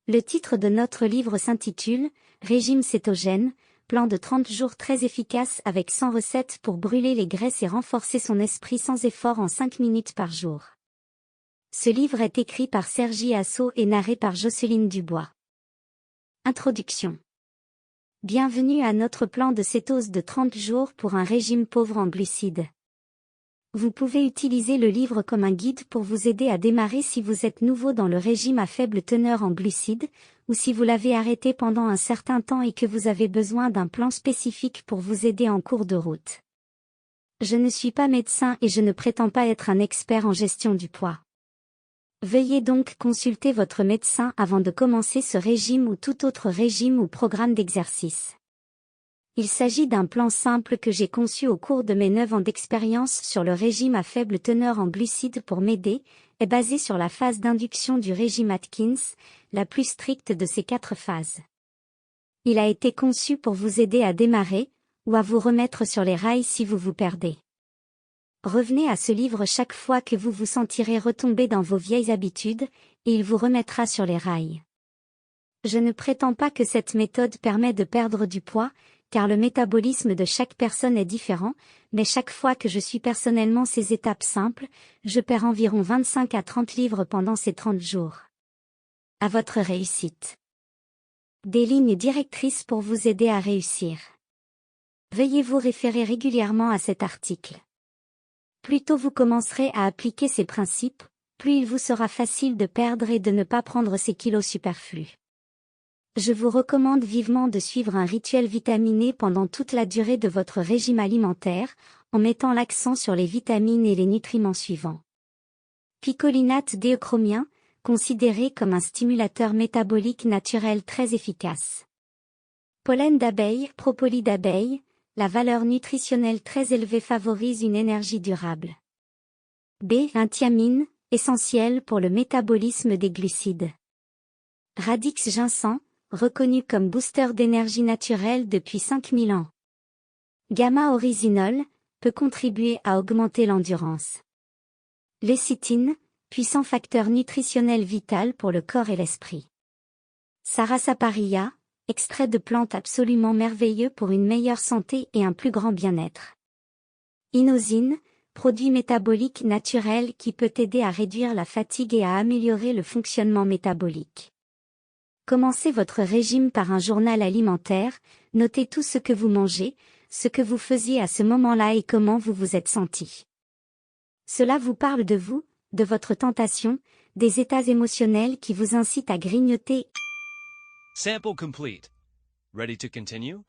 Le titre de notre livre s'intitule « Régime cétogène, plan de 30 jours très efficace avec 100 recettes pour brûler les graisses et renforcer son esprit sans effort en 5 minutes par jour ». Ce livre est écrit par Sergi Hasso et narré par Jocelyne Dubois. Introduction. Bienvenue à notre plan de cétose de 30 jours pour un régime pauvre en glucides. Vous pouvez utiliser le livre comme un guide pour vous aider à démarrer si vous êtes nouveau dans le régime à faible teneur en glucides, ou si vous l'avez arrêté pendant un certain temps et que vous avez besoin d'un plan spécifique pour vous aider en cours de route. Je ne suis pas médecin et je ne prétends pas être un expert en gestion du poids. Veuillez donc consulter votre médecin avant de commencer ce régime ou tout autre régime ou programme d'exercice. Il s'agit d'un plan simple que j'ai conçu au cours de mes 9 ans d'expérience sur le régime à faible teneur en glucides pour m'aider, est basé sur la phase d'induction du régime Atkins, la plus stricte de ces 4 phases. Il a été conçu pour vous aider à démarrer, ou à vous remettre sur les rails si vous vous perdez. Revenez à ce livre chaque fois que vous vous sentirez retomber dans vos vieilles habitudes, et il vous remettra sur les rails. Je ne prétends pas que cette méthode permet de perdre du poids, car le métabolisme de chaque personne est différent, mais chaque fois que je suis personnellement ces étapes simples, je perds environ 25 à 30 livres pendant ces 30 jours. À votre réussite. Des lignes directrices pour vous aider à réussir. Veuillez vous référer régulièrement à cet article. Plus tôt vous commencerez à appliquer ces principes, plus il vous sera facile de perdre et de ne pas prendre ces kilos superflus. Je vous recommande vivement de suivre un rituel vitaminé pendant toute la durée de votre régime alimentaire, en mettant l'accent sur les vitamines et les nutriments suivants. Picolinate d'euchromien, considéré comme un stimulateur métabolique naturel très efficace. Pollen d'abeille, propolis d'abeille, la valeur nutritionnelle très élevée favorise une énergie durable. B. Thiamine, essentiel pour le métabolisme des glucides. Radix ginseng, reconnu comme booster d'énergie naturelle depuis 5000 ans. Gamma-oryzinol, peut contribuer à augmenter l'endurance. Lécithine, puissant facteur nutritionnel vital pour le corps et l'esprit. Sarsaparilla, extrait de plante absolument merveilleux pour une meilleure santé et un plus grand bien-être. Inosine, produit métabolique naturel qui peut aider à réduire la fatigue et à améliorer le fonctionnement métabolique. Commencez votre régime par un journal alimentaire, notez tout ce que vous mangez, ce que vous faisiez à ce moment-là et comment vous vous êtes senti. Cela vous parle de vous, de votre tentation, des états émotionnels qui vous incitent à grignoter. Sample complete. Ready to continue?